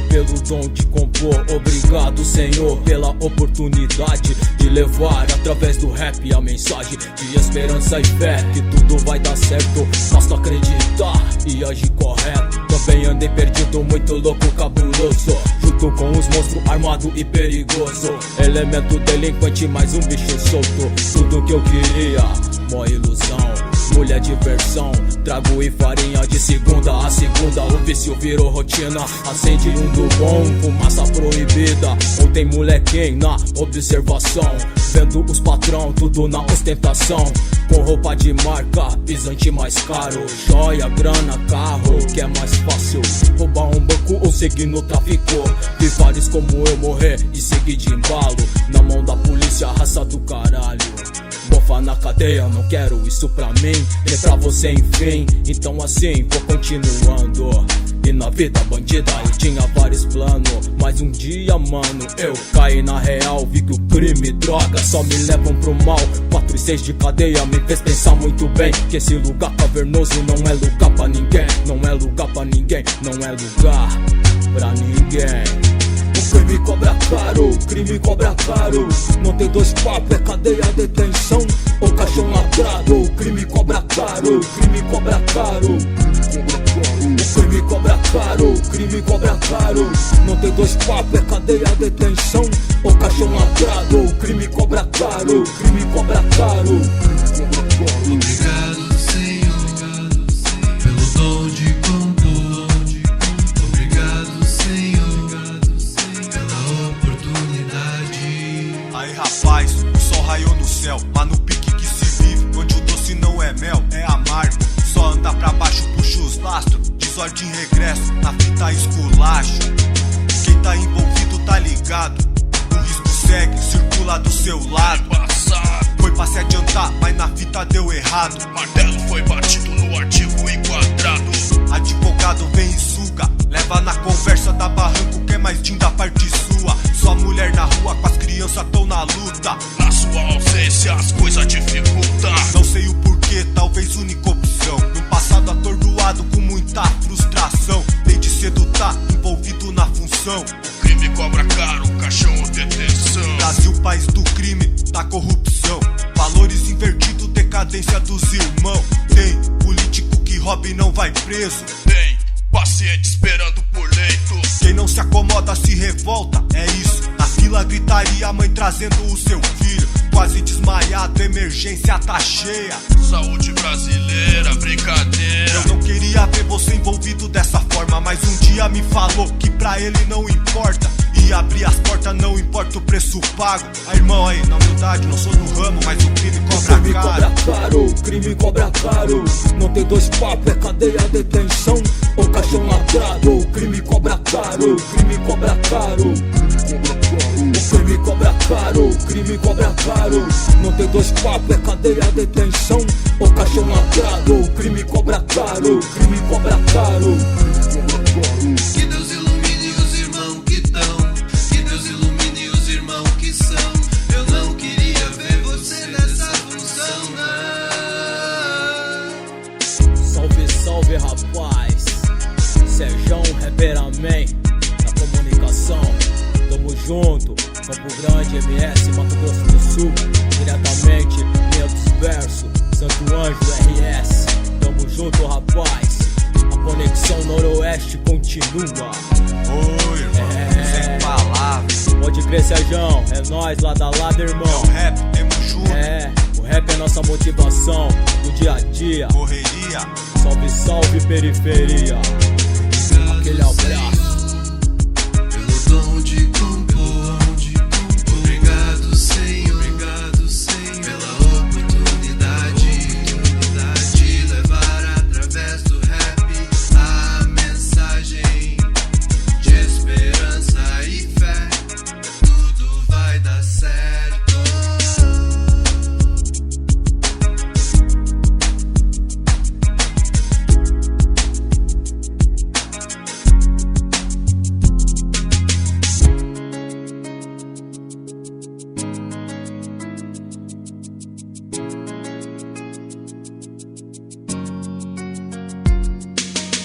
pelo dom de compor. Obrigado, Senhor, pela oportunidade de levar através do rap a mensagem de esperança e fé, que tudo vai dar certo, basta acreditar e agir correto. Também andei perdido, muito louco, cabuloso, junto com os monstros armado e perigoso. Elemento delinquente, mais um bicho solto. Tudo que eu queria, mó ilusão, mulher diversão. Trago e farinha de segunda a segunda. O vício virou rotina, acende um do bom, fumaça proibida. Ontem molequinho na observação, vendo os patrão, tudo na ostentação. Com roupa de marca, pisante mais caro, joia, grana, carro, que é mais fácil roubar um banco ou seguir no tráfico. Vi vários como eu morrer e seguir de embalo, na mão da polícia, raça do caralho. Bofa na cadeia, não quero isso pra mim, nem pra você enfim. Então assim, vou continuando. E na vida bandida eu tinha vários planos, mas um dia, mano, eu caí na real. Vi que o crime e droga só me levam pro mal. 4 e 6 de cadeia me fez pensar muito bem que esse lugar cavernoso não é lugar pra ninguém. Não é lugar pra ninguém, não é lugar pra ninguém. O crime cobra caro, o crime cobra caro. Não tem dois papos, é cadeia, detenção ou caixão ladrado. O crime cobra caro, o crime cobra caro. O crime cobra caro, o crime cobra caro. Não tem dois papos, é cadeia, detenção ou caixão ladrado. O crime cobra caro, o crime cobra caro. Obrigado, Senhor, pelo dom de compor. Obrigado, Senhor, pela oportunidade. Aí rapaz, o sol raiou no céu, mas no pique que se vive, onde o doce não é mel, é amargo. Só anda pra baixo, puxa os lastros, desordem regresso, na fita esculacho. Quem tá envolvido tá ligado, o risco segue, circula do seu lado. Foi pra se adiantar, mas na fita deu errado. Martelo foi batido no artigo enquadrado. Advogado vem e suga, leva na conversa da barranco que é mais linda a parte sua. Sua mulher na rua com as crianças tão na luta. Na sua ausência as coisas dificultam. Não sei o porquê, talvez única opção. Num passado atordoado com muita frustração, desde cedo tá envolvido na função. O crime cobra caro, caixão ou detenção. Brasil, país do crime, da corrupção. Valores invertidos, decadência dos irmãos. Tem político que rouba e não vai preso. Tem paciente esperando por leito. Quem não se acomoda se revolta, é isso. Na fila gritaria, a mãe trazendo o seu filho, quase desmaiado, emergência tá cheia. Saúde brasileira, brincadeira. Eu não queria ver você envolvido dessa forma, mas um dia me falou que pra ele não importa. E abrir as portas, não importa o preço pago. Ah, irmão, aí, na humildade, não sou do ramo, mas o crime cobra crime caro. cobra caro, o crime cobra caro. Não tem dois papos, é cadeia, detenção ou caixão ladrado. O crime cobra caro, o crime cobra caro. O crime cobra caro, o crime cobra caro. Não tem dois papos, é cadeia, detenção ou caixão ladrado. O crime cobra caro, o crime cobra caro. Que Deus ilumine os irmãos que estão, que Deus ilumine os irmãos que são. Eu não queria ver você nessa função, não. Salve, salve, rapaz. Serjão, rapper, amém. Na comunicação, tamo junto. Campo Grande, MS, Mato Grosso do Sul. Diretamente, linha dos versos, Santo Anjo, RS. Tamo junto, rapaz. A conexão noroeste continua. Oi, irmão, sem palavras. Pode crer, Serjão, é nóis, lado a lado, É irmão. o rap, temos junto. É, o rap é nossa motivação do dia a dia. Correria. Salve, salve, periferia. Obrigado, Aquele abraço. Senhor, pelo dom de compor.